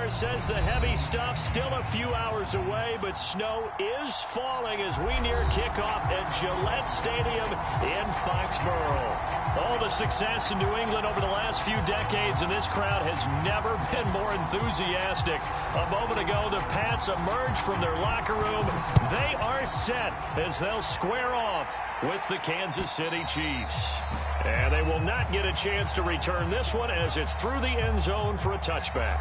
weather says the heavy stuff still a few hours away, but snow is falling as we near kickoff at Gillette Stadium in Foxborough. All the success in New England over the last few decades, and this crowd has never been more enthusiastic. A moment ago, the Pats emerged from their locker room. They are set as they'll square off with the Kansas City Chiefs. And they will not get a chance to return this one as it's through the end zone for a touchback.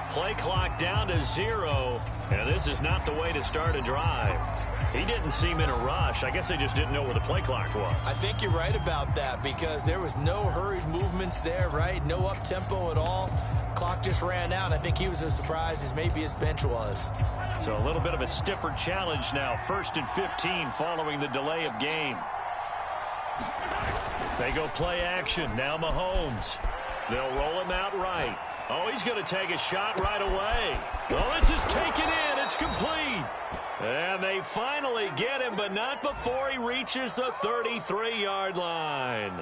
Play clock down to 0, and this is not the way to start a drive. He didn't seem in a rush. I guess they just didn't know where the play clock was. I think you're right about that because there was no hurried movements there, right? No up-tempo at all. Clock just ran out. I think he was as surprised as maybe his bench was. So a little bit of a stiffer challenge now. 1st and 15 following the delay of game. They go play action. Now Mahomes. They'll roll him out right. Oh, he's going to take a shot right away. Oh, this is taken in. It's complete. And they finally get him, but not before he reaches the 33-yard line.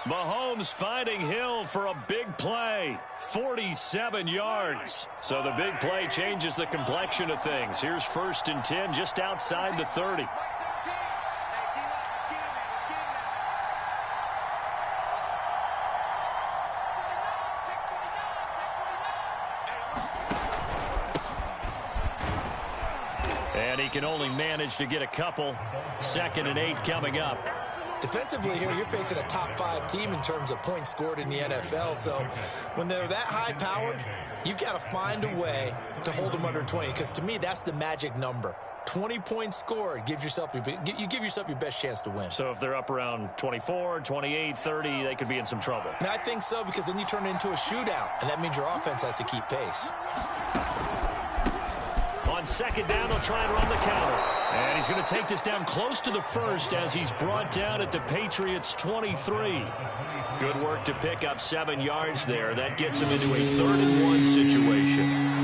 Mahomes finding Hill for a big play. 47 yards. So the big play changes the complexion of things. Here's 1st and 10 just outside the 30. And he can only manage to get a couple. 2nd and 8 coming up. Defensively here, you're facing a top 5 team in terms of points scored in the NFL. So when they're that high-powered, you've got to find a way to hold them under 20. Because to me, that's the magic number. 20 points scored, you give yourself your best chance to win. So if they're up around 24, 28, 30, they could be in some trouble. And I think so, because then you turn it into a shootout, and that means your offense has to keep pace. On 2nd down, they'll try and run the counter. And he's going to take this down close to the 1st as he's brought down at the Patriots' 23. Good work to pick up 7 yards there. That gets him into a 3rd and 1 situation.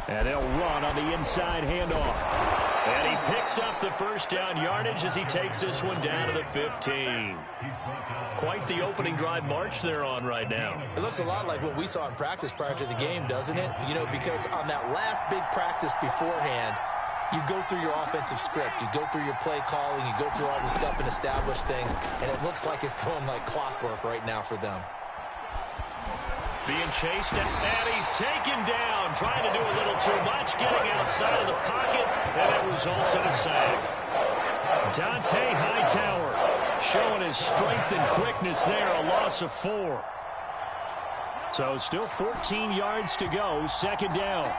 And they'll run on the inside handoff. And he picks up the 1st down yardage as he takes this one down to the 15. Quite the opening drive march they're on right now. It looks a lot like what we saw in practice prior to the game, doesn't it? You know, because on that last big practice beforehand, you go through your offensive script. You go through your play calling. You go through all the stuff and establish things. And it looks like it's going like clockwork right now for them. Being chased, and he's taken down, trying to do a little too much, getting outside of the pocket, and it results in a sack. Dante Hightower showing his strength and quickness there, a loss of 4. So still 14 yards to go, 2nd down.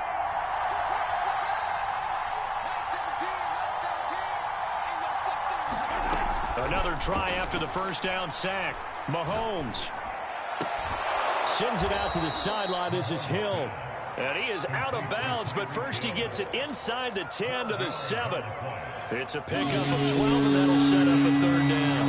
Another try after the 1st down sack. Mahomes sends it out to the sideline. This is Hill. And he is out of bounds, but first he gets it inside the 10 to the 7. It's a pickup of 12, and that'll set up a 3rd down.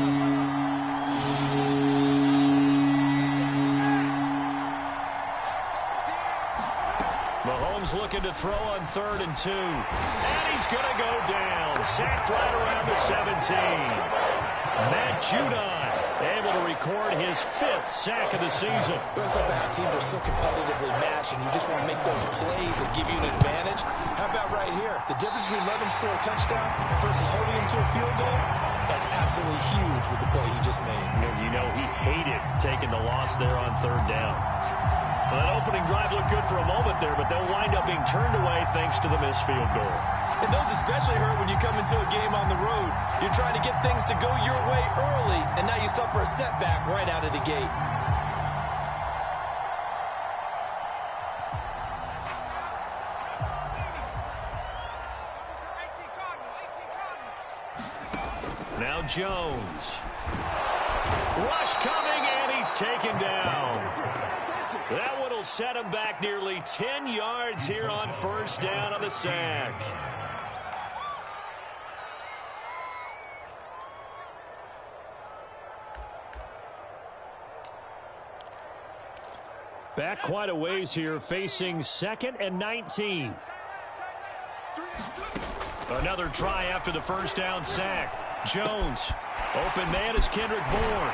Mahomes looking to throw on 3rd and 2. And he's going to go down. Sacked right around the 17. Matt Judon able to record his 5th sack of the season. We're talking about how teams are so competitively matched, and you just want to make those plays that give you an advantage. How about right here? The difference between letting him score a touchdown versus holding him to a field goal, that's absolutely huge with the play he just made. And you know he hated taking the loss there on 3rd down. Well, that opening drive looked good for a moment there, but they'll wind up being turned away thanks to the missed field goal. And those especially hurt when you come into a game on the road. You're trying to get things to go your way early, and now you suffer a setback right out of the gate. Now Jones. Rush coming, and he's taken down. That one will set him back nearly 10 yards here on first down on the sack. Back quite a ways here, facing 2nd and 19. Another try after the first down sack. Jones. Open man is Kendrick Bourne.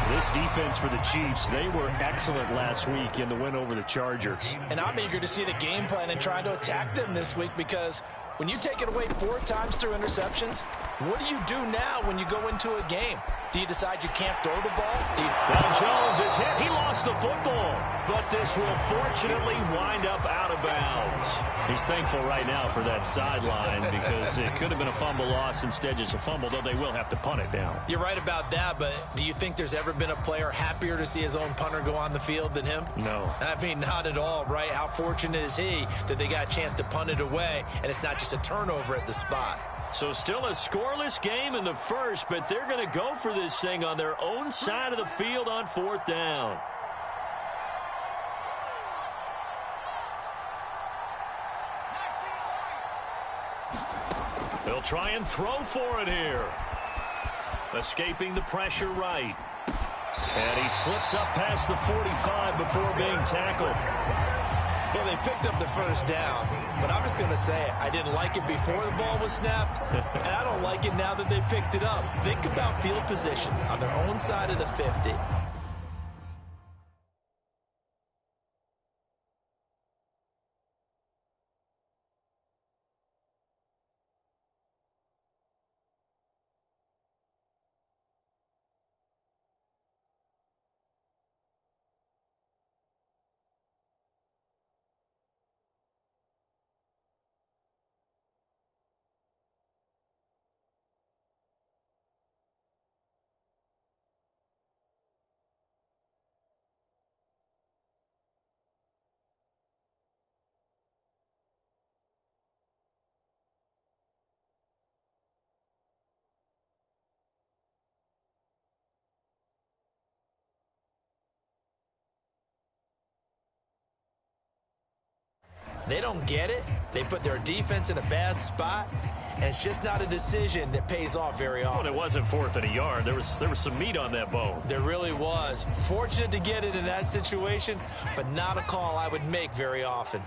This defense for the Chiefs, they were excellent last week in the win over the Chargers. And I'm eager to see the game plan and try to attack them this week, because when you take it away 4 times through interceptions, what do you do now when you go into a game? Do you decide you can't throw the ball? Now Jones is hit. He lost the football, but this will fortunately wind up out of bounds. He's thankful right now for that sideline because it could have been a fumble loss, instead just a fumble, though they will have to punt it down. You're right about that, but do you think there's ever been a player happier to see his own punter go on the field than him? No. I mean, not at all, right? How fortunate is he that they got a chance to punt it away, and it's not just a turnover at the spot. So still a scoreless game in the first, but they're going to go for this thing on their own side of the field on 4th down. They'll try and throw for it here. Escaping the pressure right. And he slips up past the 45 before being tackled. Well, they picked up the first down, but I'm just going to say it. I didn't like it before the ball was snapped, and I don't like it now that they picked it up. Think about field position on their own side of the 50. They don't get it. They put their defense in a bad spot, and it's just not a decision that pays off very often. Well, it wasn't 4th and a yard. There was some meat on that bone. There really was. Fortunate to get it in that situation, but not a call I would make very often.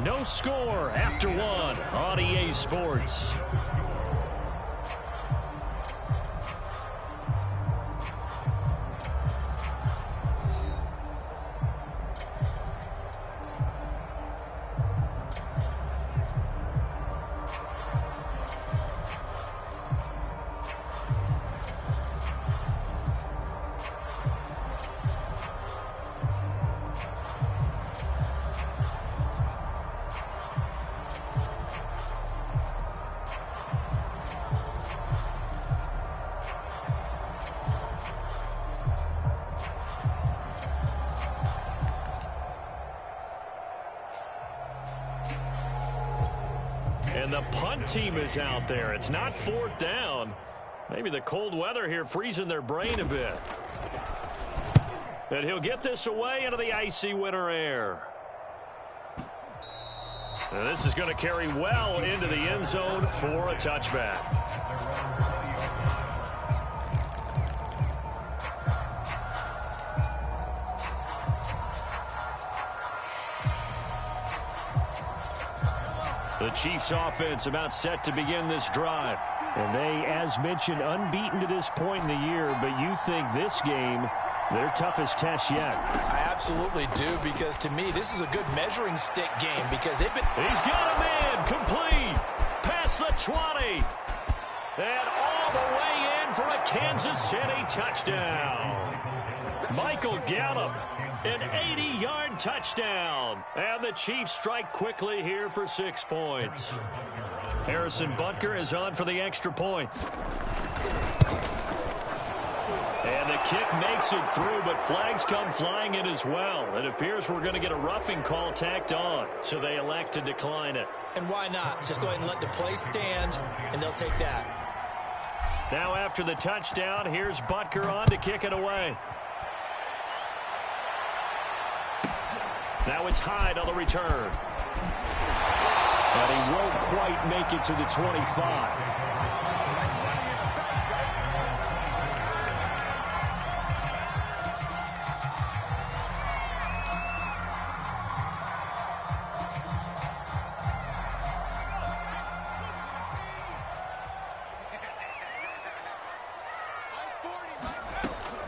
No score after 1 on EA Sports. And the punt team is out there. It's not 4th down. Maybe the cold weather here freezing their brain a bit. And he'll get this away into the icy winter air. And this is going to carry well into the end zone for a touchback. The Chiefs offense about set to begin this drive. And they, as mentioned, unbeaten to this point in the year, but you think this game, their toughest test yet. I absolutely do, because to me, this is a good measuring stick game, because they've been... He's got a man complete past the 20. And all all the way in for a Kansas City touchdown. Michael Gallup, an 80-yard touchdown. And the Chiefs strike quickly here for 6 points. Harrison Butker is on for the extra point. And the kick makes it through, but flags come flying in as well. It appears we're going to get a roughing call tacked on, so they elect to decline it. And why not? Just go ahead and let the play stand, and they'll take that. Now after the touchdown, here's Butker on to kick it away. Now it's Hyde on the return. And he won't quite make it to the 25.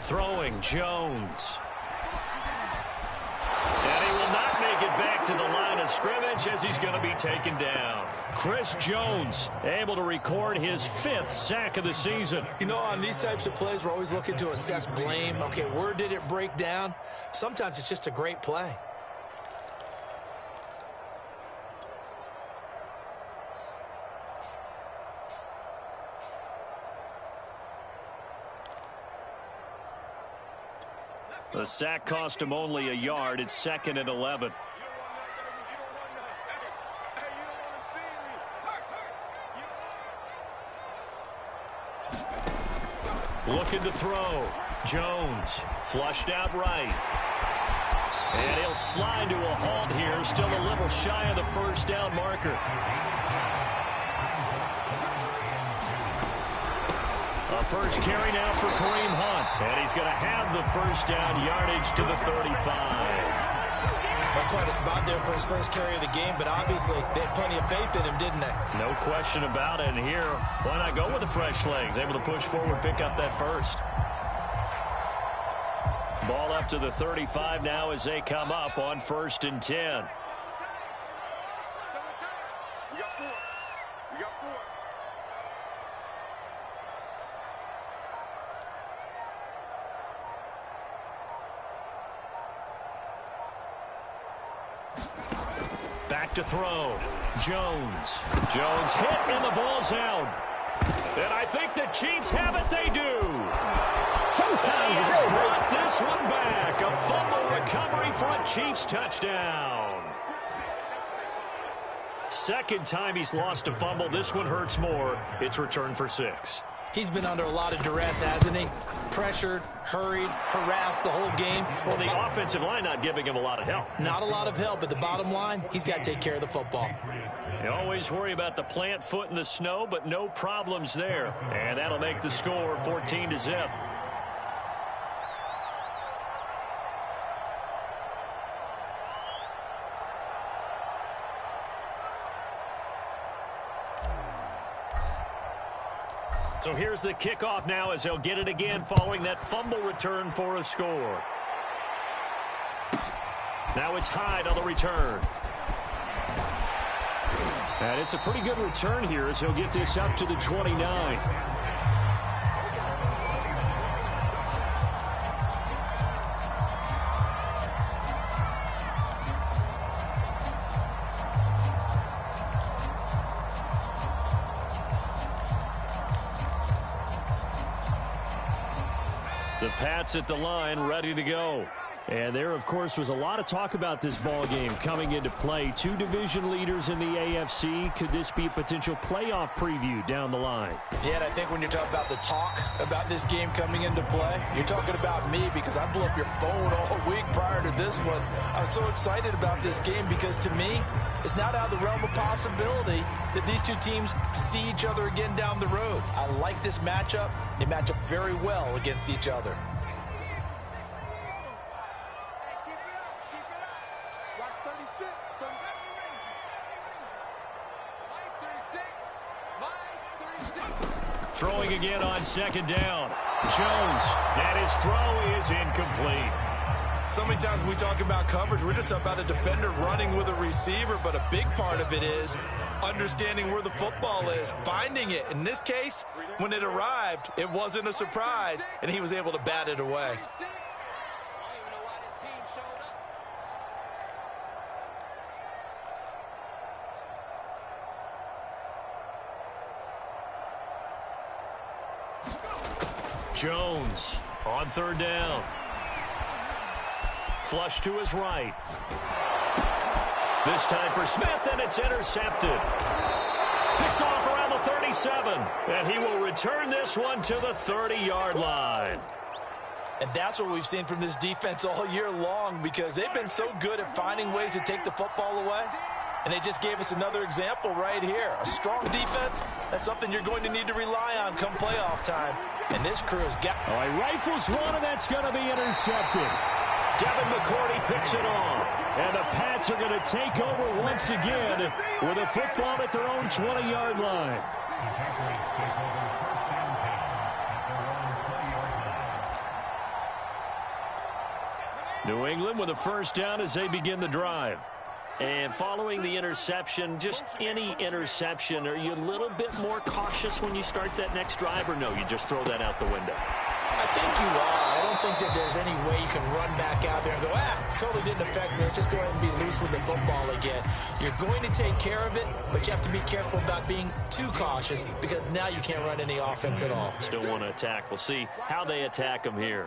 Throwing Jones. And he will not make it back to the line of scrimmage as he's going to be taken down. Chris Jones able to record his 5th sack of the season. You know, on these types of plays, we're always looking to assess blame. Okay, where did it break down? Sometimes it's just a great play. The sack cost him only a yard. It's 2nd and 11. Looking to throw. Jones flushed out right. And he'll slide to a halt here. Still a little shy of the first down marker. A first carry now for Kareem Hunt. And he's going to have the first down, yardage to the 35. That's quite a spot there for his first carry of the game, but obviously they had plenty of faith in him, didn't they? No question about it. And here, why not go with the fresh legs? Able to push forward, pick up that first. Ball up to the 35 now as they come up on 1st and 10. Back to throw. Jones. Jones hit and the ball's out. And I think the Chiefs have it. They do. He has brought this one back. A fumble recovery for a Chiefs touchdown. Second time he's lost a fumble. This one hurts more. It's returned for 6. He's been under a lot of duress, hasn't he? Pressured, hurried, harassed the whole game. Well, the offensive line not giving him a lot of help. Not a lot of help, but the bottom line, he's got to take care of the football. You always worry about the plant foot in the snow, but no problems there. And that'll make the score 14-0. So here's the kickoff now as they'll get it again following that fumble return for a score. Now it's Hyde on the return. And it's a pretty good return here as he'll get this up to the 29. The Pats at the line, ready to go. And there, of course, was a lot of talk about this ball game coming into play. 2 division leaders in the AFC. Could this be a potential playoff preview down the line? Yeah, and I think when you're talking about the talk about this game coming into play, you're talking about me because I blew up your phone all week prior to this one. I was so excited about this game because, to me, it's not out of the realm of possibility that these two teams see each other again down the road. I like this matchup. They match up very well against each other. Throwing again on 2nd down. Jones, and his throw is incomplete. So many times when we talk about coverage, we're just about a defender running with a receiver, but a big part of it is understanding where the football is, finding it. In this case, when it arrived, it wasn't a surprise, and he was able to bat it away. Jones on third down. Flush to his right. This time for Smith, and it's intercepted. Picked off around the 37, and he will return this one to the 30-yard line. And that's what we've seen from this defense all year long, because they've been so good at finding ways to take the football away. And they just gave us another example right here. A strong defense, that's something you're going to need to rely on come playoff time. And this crew has got... All right, rifles one, and that's going to be intercepted. Devin McCourty picks it off. And the Pats are going to take over once again with a football at their own 20-yard line. New England with a first down as they begin the drive. And following the interception, just any interception, are you a little bit more cautious when you start that next drive, or no, you just throw that out the window? I think you are. I don't think that there's any way you can run back out there and go, totally didn't affect me. Let's just go ahead and be loose with the football again. You're going to take care of it, but you have to be careful about being too cautious, because now you can't run any offense at all. Still want to attack. We'll see how they attack them here.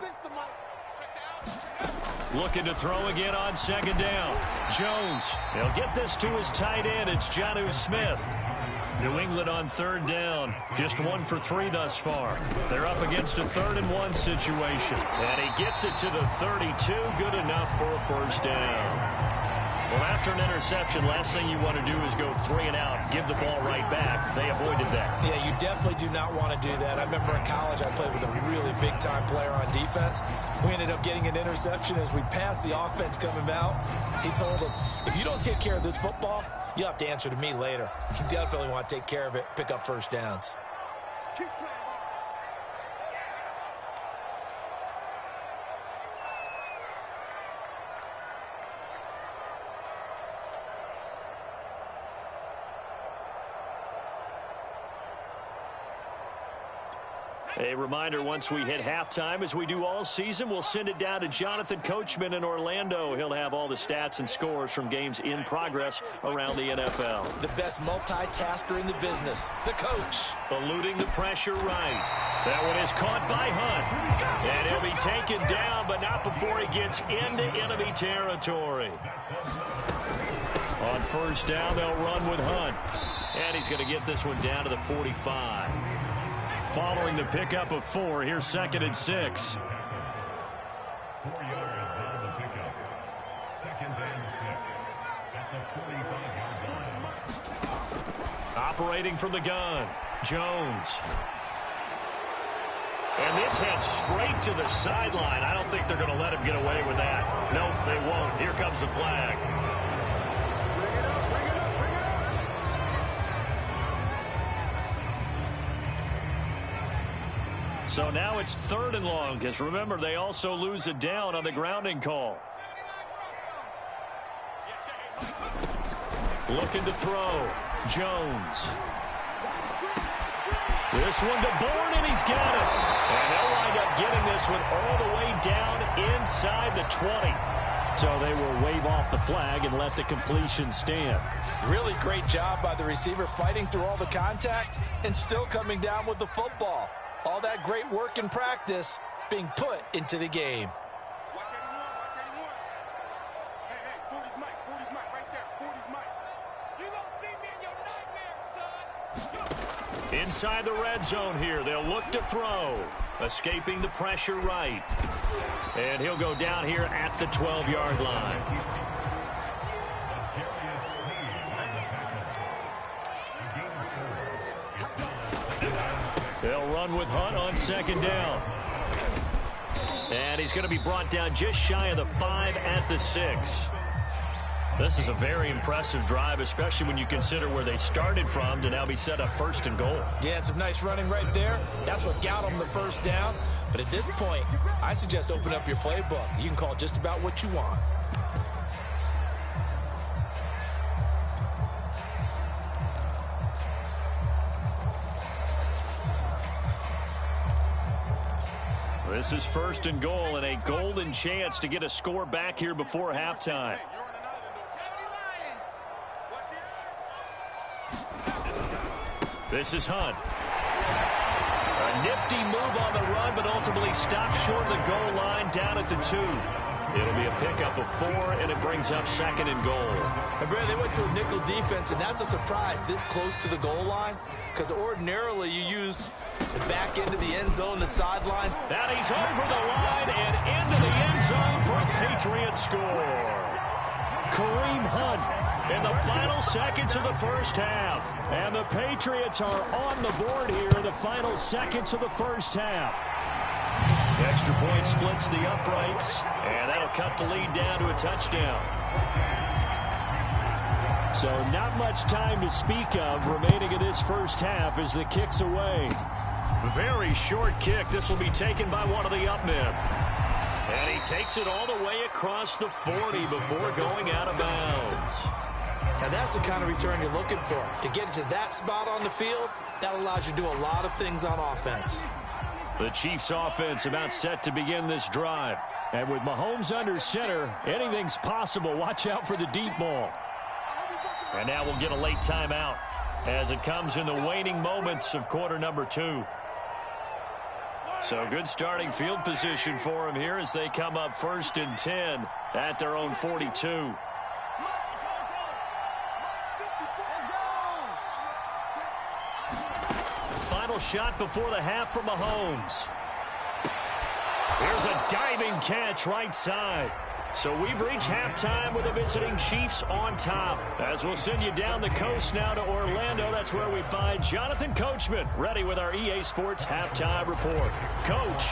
Looking to throw again on second down. Jones. He'll get this to his tight end. It's Jonnu Smith. New England on third down. Just 1 for 3 thus far. They're up against a 3rd-and-1 situation. And he gets it to the 32. Good enough for a first down. Well, after an interception, last thing you want to do is go 3 and out, give the ball right back. They avoided that. Yeah, you definitely do not want to do that. I remember in college I played with a really big-time player on defense. We ended up getting an interception as we passed the offense coming out. He told him, if you don't take care of this football, you'll have to answer to me later. You definitely want to take care of it, pick up first downs. A reminder, once we hit halftime, as we do all season, we'll send it down to Jonathan Coachman in Orlando. He'll have all the stats and scores from games in progress around the NFL. The best multitasker in the business, the coach. Eluding the pressure right. That one is caught by Hunt. And he'll be taken down, but not before he gets into enemy territory. On first down, they'll run with Hunt. And he's going to get this one down to the 45. Following the pickup of 4, here's 2nd and 6. 4 yards on the pickup. 2nd and 6 at the 45-yard line. Operating from the gun, Jones. And this heads straight to the sideline. I don't think they're going to let him get away with that. Nope, they won't. Here comes the flag. So now it's 3rd and long, because remember, they also lose a down on the grounding call. Looking to throw. Jones. This one to Bourne, and he's got it. And they'll wind up getting this one all the way down inside the 20. So they will wave off the flag and let the completion stand. Really great job by the receiver, fighting through all the contact and still coming down with the football. All that great work and practice being put into the game. Watch 81, watch 81. Hey, 40's Mike, 40's Mike, right there, 40's Mike. You gonna see me in your nightmares, son. Inside the red zone here, they'll look to throw. Escaping the pressure right. And he'll go down here at the 12-yard line. They'll run with Hunt on 2nd down. And he's going to be brought down just shy of the 5 at the 6. This is a very impressive drive, especially when you consider where they started from to now be set up 1st and goal. Yeah, and some nice running right there. That's what got them the first down. But at this point, I suggest open up your playbook. You can call just about what you want. This is 1st and goal and a golden chance to get a score back here before halftime. This is Hunt. A nifty move on the run, but ultimately stops short of the goal line down at the 2. It'll be a pickup of 4, and it brings up 2nd and goal. And Brad, they went to a nickel defense, and that's a surprise this close to the goal line, because ordinarily you use the back end of the end zone, the sidelines. Now he's over the line and into the end zone for a Patriot score. Kareem Hunt in the final seconds of the first half. And the Patriots are on the board here in the final seconds of the first half. The extra point splits the uprights, and that'll cut the lead down to a touchdown. So not much time to speak of remaining in this first half as the kick's away. Very short kick. This will be taken by one of the up men. And he takes it all the way across the 40 before going out of bounds. Now that's the kind of return you're looking for. To get to that spot on the field, that allows you to do a lot of things on offense. The Chiefs offense about set to begin this drive. And with Mahomes under center, anything's possible. Watch out for the deep ball. And now we'll get a late timeout as it comes in the waning moments of quarter number 2. So good starting field position for them here as they come up 1st and 10 at their own 42. Final shot before the half from Mahomes. Here's a diving catch right side. So we've reached halftime with the visiting Chiefs on top. As we'll send you down the coast now to Orlando, that's where we find Jonathan Coachman ready with our EA Sports halftime report. Coach,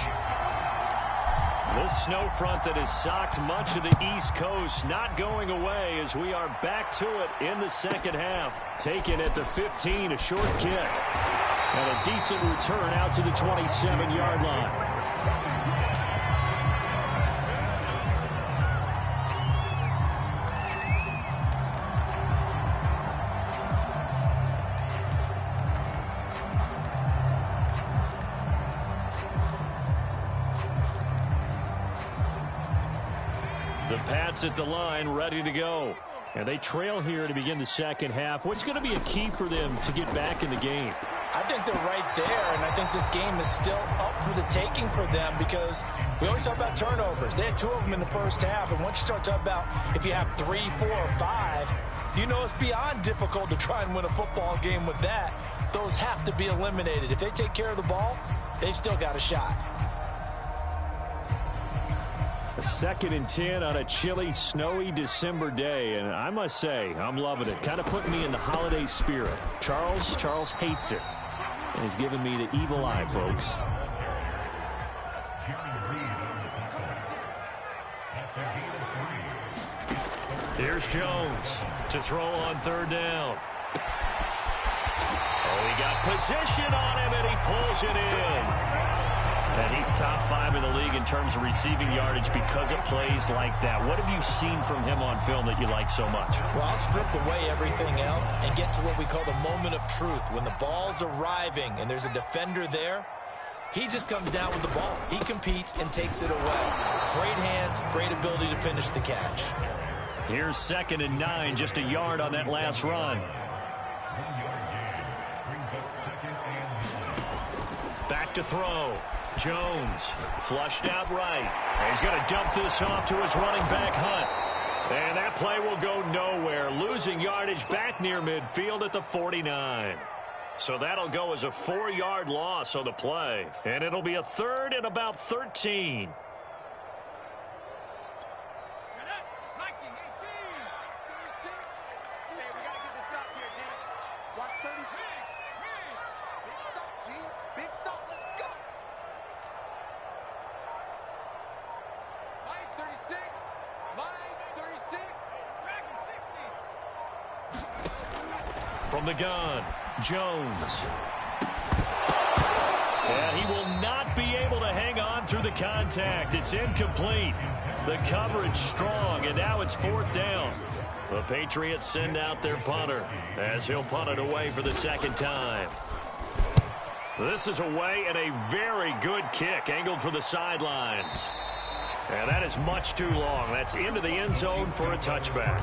this snow front that has socked much of the East Coast not going away as we are back to it in the second half. Taken at the 15, a short kick. And a decent return out to the 27-yard line. The Pats at the line, ready to go. And they trail here to begin the second half. What's going to be a key for them to get back in the game? I think they're right there, and I think this game is still up for the taking for them because we always talk about turnovers. They had 2 of them in the first half, and once you start talking about if you have 3, 4, or 5, you know it's beyond difficult to try and win a football game with that. Those have to be eliminated. If they take care of the ball, they've still got a shot. A 2nd and 10 on a chilly, snowy December day, and I must say, I'm loving it. Kind of putting me in the holiday spirit. Charles hates it, and he's giving me the evil eye, folks. Here's Jones to throw on 3rd down. Oh, he got position on him, and he pulls it in. And he's top 5 in the league in terms of receiving yardage because of plays like that. What have you seen from him on film that you like so much? Well, I'll strip away everything else and get to what we call the moment of truth. When the ball's arriving and there's a defender there, he just comes down with the ball. He competes and takes it away. Great hands, great ability to finish the catch. Here's 2nd and 9, just a yard on that last run. Back to throw. Jones flushed out right. He's going to dump this off to his running back, Hunt. And that play will go nowhere, losing yardage back near midfield at the 49. So that'll go as a 4-yard loss on the play. And it'll be a 3rd and about 13. From the gun, Jones. And he will not be able to hang on through the contact. It's incomplete. The coverage strong, and now it's 4th down. The Patriots send out their punter as he'll punt it away for the 2nd time. This is away and a very good kick angled for the sidelines. And that is much too long. That's into the end zone for a touchback.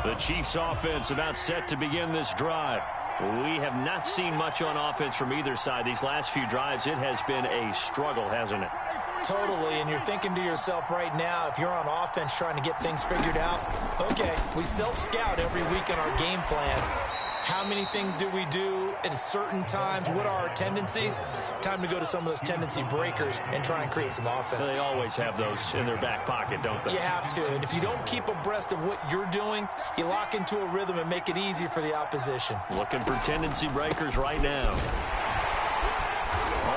The Chiefs offense about set to begin this drive. We have not seen much on offense from either side. These last few drives, it has been a struggle, hasn't it? Totally, and you're thinking to yourself right now, if you're on offense trying to get things figured out, okay, we self-scout every week in our game plan. How many things do we do at certain times? What are our tendencies? Time to go to some of those tendency breakers and try and create some offense. They always have those in their back pocket, don't they? You have to, and if you don't keep abreast of what you're doing, you lock into a rhythm and make it easy for the opposition. Looking for tendency breakers right now.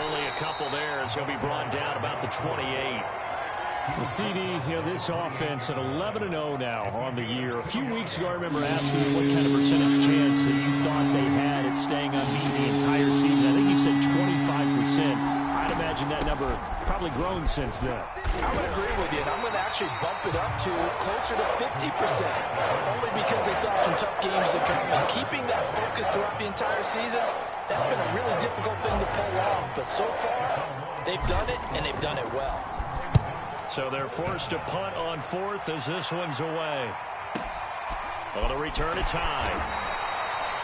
Only a couple there as he'll be brought down about the 28. The CD, this offense at 11-0 now on the year. A few weeks ago, I remember asking you what kind of percentage chance that you thought they had at staying unbeaten the entire season. I think you said 25%. I'd imagine that number probably grown since then. I would agree with you, and I'm going to actually bump it up to closer to 50%, only because they saw some tough games to come. And keeping that focus throughout the entire season, that's been a really difficult thing to pull off. But so far, they've done it, and they've done it well. So they're forced to punt on fourth as this one's away. On the return, it's high.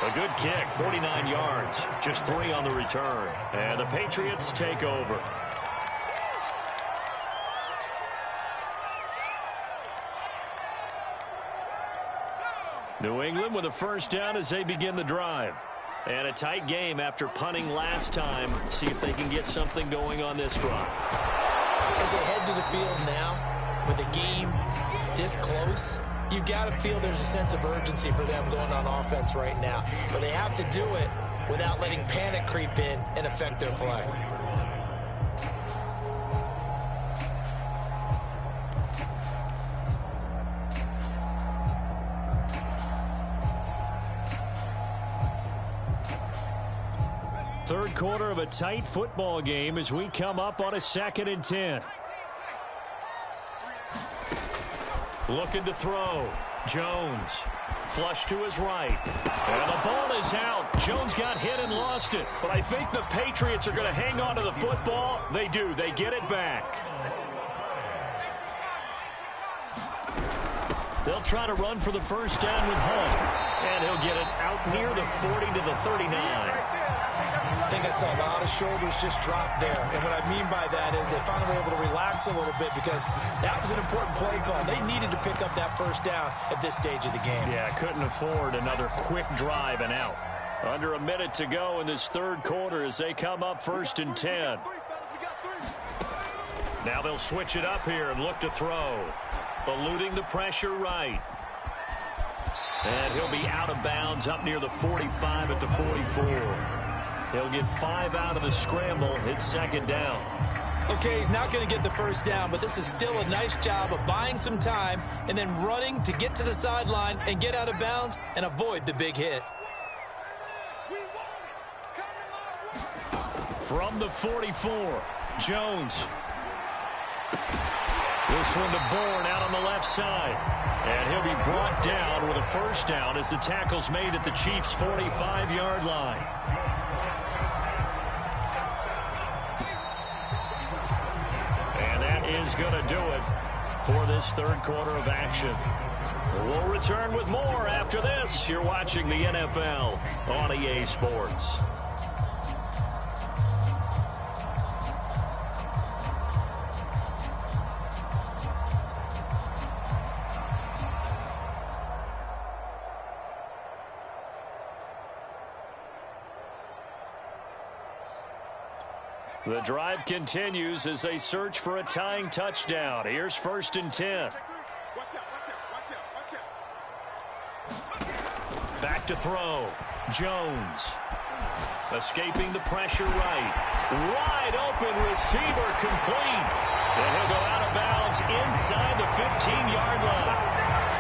A good kick, 49 yards. Just 3 on the return. And the Patriots take over. New England with a first down as they begin the drive. And a tight game after punting last time. See if they can get something going on this drive. As they head to the field now, with the game this close, you've got to feel there's a sense of urgency for them going on offense right now. But they have to do it without letting panic creep in and affect their play. Third quarter of a tight football game as we come up on a 2nd and 10. Looking to throw. Jones. Flush to his right. And the ball is out. Jones got hit and lost it. But I think the Patriots are going to hang on to the football. They do. They get it back. They'll try to run for the first down with Hunt. And he'll get it out near the 40 to the 39. I think I saw a lot of shoulders just drop there. And what I mean by that is they finally were able to relax a little bit because that was an important play call. They needed to pick up that first down at this stage of the game. Yeah, couldn't afford another quick drive and out. Under a minute to go in this third quarter as they come up 1st and 10. Now they'll switch it up here and look to throw. Eluding the pressure right. And he'll be out of bounds up near the 45 at the 44. He'll get 5 out of the scramble. It's 2nd down. Okay, he's not going to get the first down, but this is still a nice job of buying some time and then running to get to the sideline and get out of bounds and avoid the big hit. From the 44, Jones. This one to Bourne out on the left side. And he'll be brought down with a first down as the tackle's made at the Chiefs' 45-yard line. Is going to do it for this third quarter of action. We'll return with more after this. You're watching the NFL on EA Sports. The drive continues as they search for a tying touchdown. Here's 1st and 10. Back to throw. Jones. Escaping the pressure right. Wide open receiver complete. And he'll go out of bounds inside the 15-yard line.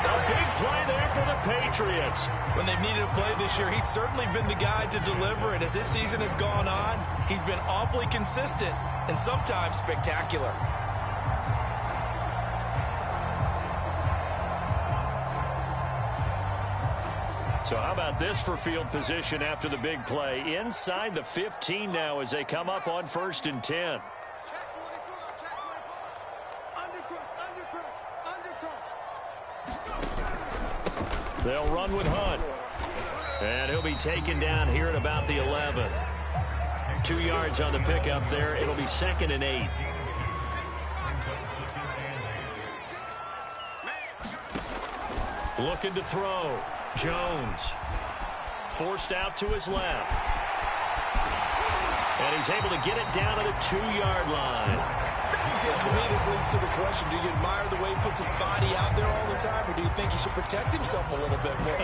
A big play there for the Patriots. When they've needed a play this year, he's certainly been the guy to deliver it. As this season has gone on, he's been awfully consistent and sometimes spectacular. So how about this for field position after the big play? Inside the 15 now as they come up on 1st and 10. They'll run with Hunt. And he'll be taken down here at about the 11. 2 yards on the pickup there. It'll be 2nd and 8. Looking to throw. Jones. Forced out to his left. And he's able to get it down to the 2-yard line. Well, to me, this leads to the question, do you admire the way he puts his body out there all the time, or do you think he should protect himself a little bit more?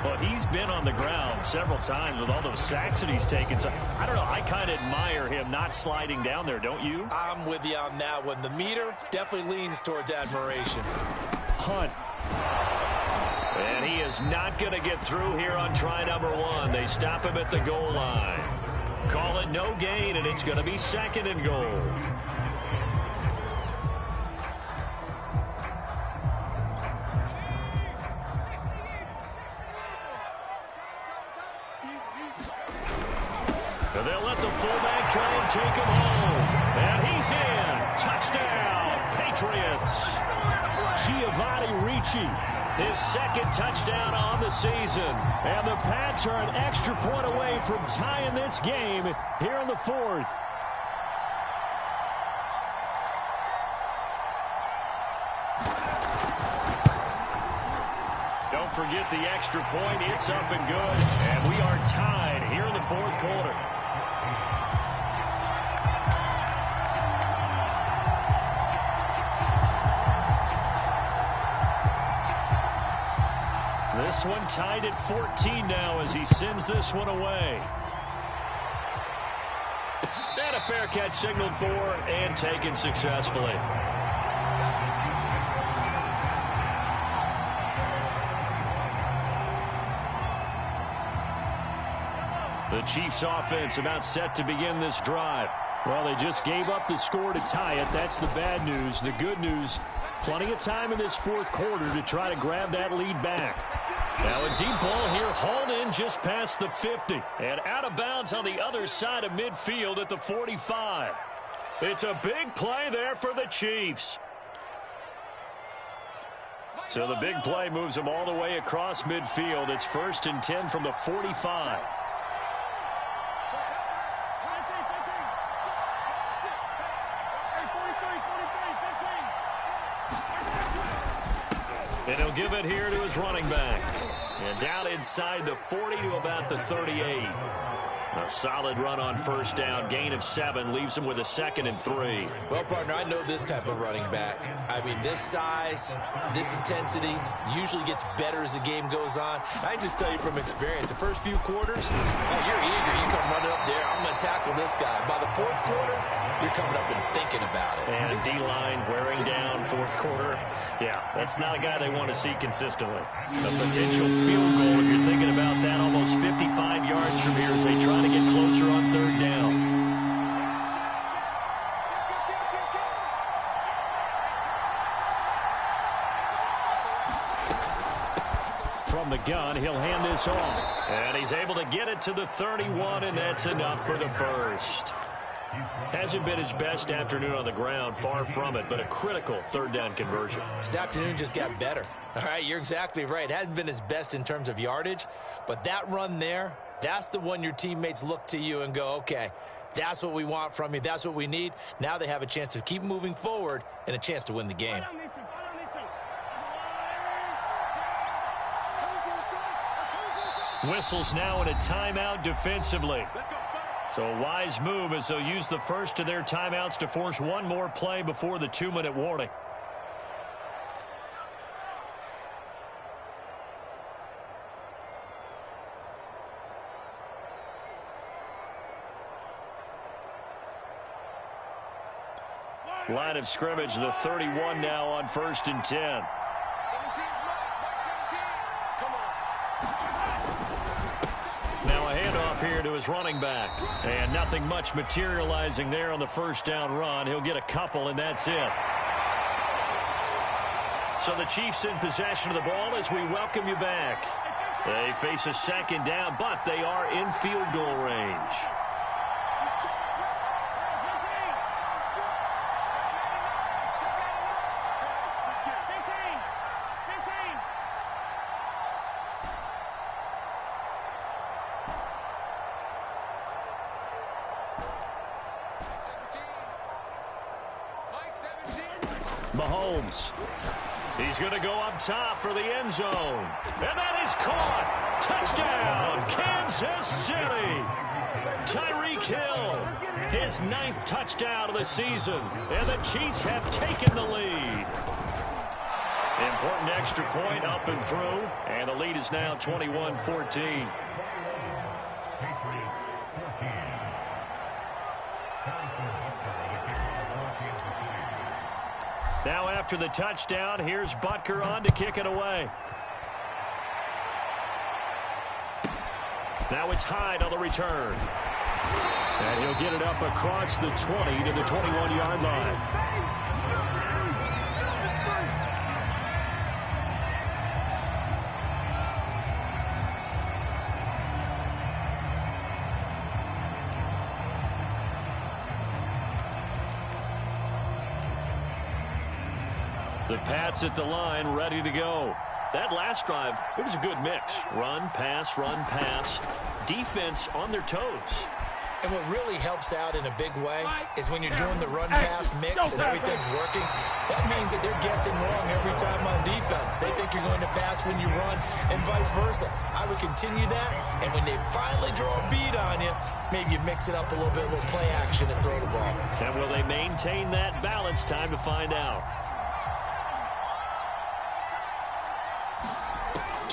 Well, he's been on the ground several times with all those sacks that he's taken. So, I don't know, I kind of admire him not sliding down there, don't you? I'm with you on that one. The meter definitely leans towards admiration. Hunt. And he is not going to get through here on try number 1. They stop him at the goal line. Call it no gain, and it's going to be 2nd and goal. And they'll let the fullback try and take him home. And he's in. Touchdown, Patriots. Giovanni Ricci, his 2nd touchdown on the season. And the Pats are an extra point away from tying this game here in the 4th. Don't forget the extra point. It's up and good. And we are tied here in the 4th quarter. This one tied at 14 now as he sends this one away. And a fair catch signaled for and taken successfully. The Chiefs offense about set to begin this drive. Well, they just gave up the score to tie it. That's the bad news. The good news, plenty of time in this 4th quarter to try to grab that lead back. Now a deep ball here, hauled in just past the 50. And out of bounds on the other side of midfield at the 45. It's a big play there for the Chiefs. So the big play moves them all the way across midfield. It's 1st and 10 from the 45. And he'll give it here to his running back. And down inside the 40 to about the 38. A solid run on 1st down. Gain of 7 leaves him with a 2nd and 3. Well, partner, I know this type of running back. I mean, this size, this intensity usually gets better as the game goes on. I can just tell you from experience, the first few quarters, oh, you're eager. You come running up there. I'm going to tackle this guy. By the 4th quarter, you're coming up and thinking about it. And D-line wearing down 4th quarter. Yeah, that's not a guy they want to see consistently. A potential field goal, if you're thinking about that, almost 55 yards from here as they try to get closer on 3rd down. From the gun, he'll hand this off. And he's able to get it to the 31, and that's enough for the 1st. Hasn't been his best afternoon on the ground, far from it, but a critical 3rd down conversion. This afternoon just got better. All right, you're exactly right. It hasn't been his best in terms of yardage, but that run there, that's the one your teammates look to you and go, okay, that's what we want from you. That's what we need. Now they have a chance to keep moving forward and a chance to win the game. Whistles now in a timeout defensively. So a wise move as they'll use the first of their timeouts to force one more play before the 2-minute warning. Line of scrimmage, the 31 now on 1st and 10. Now a handoff here to his running back. And nothing much materializing there on the 1st down run. He'll get a couple, and that's it. So the Chiefs in possession of the ball as we welcome you back. They face a second down, but they are in field goal range. Mahomes. He's going to go up top for the end zone. And that is caught. Touchdown, Kansas City. Tyreek Hill, his 9th touchdown of the season. And the Chiefs have taken the lead. Important extra point up and through. And the lead is now 21-14. Now after the touchdown, here's Butker on to kick it away. Now it's Hyde on the return. And he'll get it up across the 20 to the 21-yard line. The Pats at the line, ready to go. That last drive, it was a good mix. Run, pass, defense on their toes. And what really helps out in a big way is when you're doing the run-pass mix and everything's working, that means that they're guessing wrong every time on defense. They think you're going to pass when you run and vice versa. I would continue that, and when they finally draw a bead on you, maybe you mix it up a little bit, a little play action and throw the ball. And will they maintain that balance? Time to find out.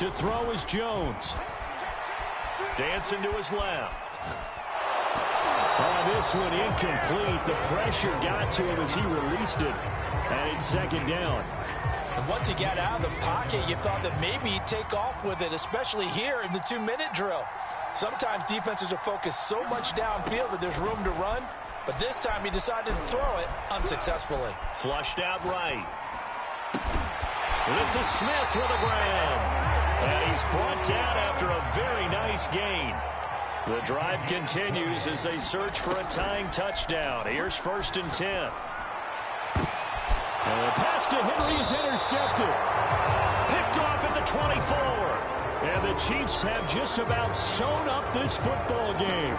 To throw is Jones. Dancing to his left. This one incomplete. The pressure got to him as he released it. And it's second down. And once he got out of the pocket, you thought that maybe he'd take off with it, especially here in the 2-minute drill. Sometimes defenses are focused so much downfield that there's room to run. But this time he decided to throw it unsuccessfully. Flushed out right. This is Smith with a grab. And he's brought down after a very nice gain. The drive continues as they search for a tying touchdown. Here's 1st and 10. And the pass to Henry is intercepted. Picked off at the 24. And the Chiefs have just about sewn up this football game.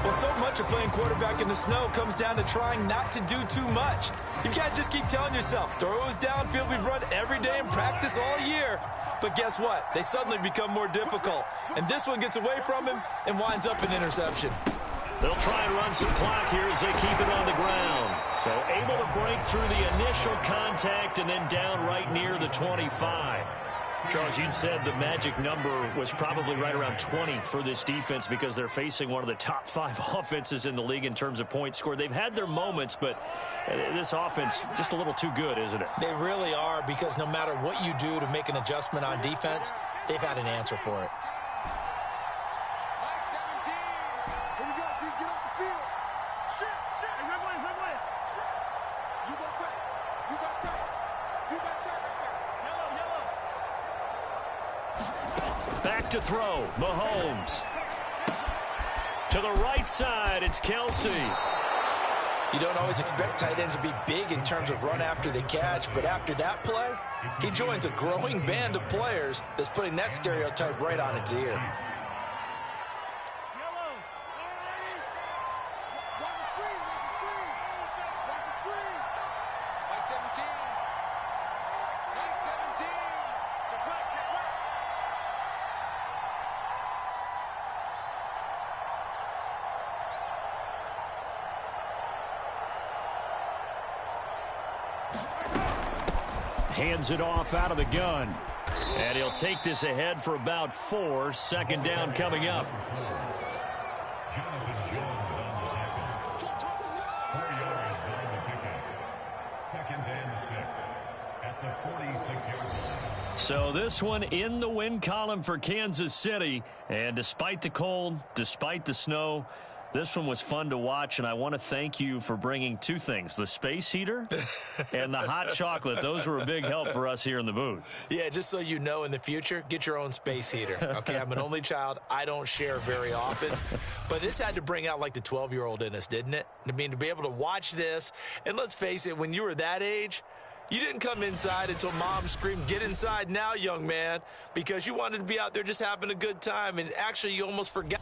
Well, so much of playing quarterback in the snow comes down to trying not to do too much. You've got to just keep telling yourself, throws downfield we've run every day in practice all year. But guess what? They suddenly become more difficult. And this one gets away from him and winds up an interception. They'll try and run some clock here as they keep it on the ground. So able to break through the initial contact and then down right near the 25. Charles, you said the magic number was probably right around 20 for this defense because they're facing one of the top 5 offenses in the league in terms of points scored. They've had their moments, but this offense just a little too good, isn't it? They really are, because no matter what you do to make an adjustment on defense, they've had an answer for it. Here we go, D. Get off the field. Shit. Hey, red one. Shit. You got tight. You got tight right there. Yellow. Back to throw. Mahomes. To the right side, it's Kelsey. You don't always expect tight ends to be big in terms of run after the catch, but after that play, he joins a growing band of players that's putting that stereotype right on its ear. Hands it off out of the gun. And he'll take this ahead for about 4. Second down coming up. So this one in the win column for Kansas City. And despite the cold, despite the snow, This one was fun to watch, and I want to thank you for bringing two things, the space heater and the hot chocolate. Those were a big help for us here in the booth. Yeah, just so you know, in the future, get your own space heater. Okay, I'm an only child. I don't share very often. But this had to bring out, like, the 12-year-old in us, didn't it? I mean, to be able to watch this, and let's face it, when you were that age, you didn't come inside until Mom screamed, "Get inside now, young man," because you wanted to be out there just having a good time, and actually you almost forgot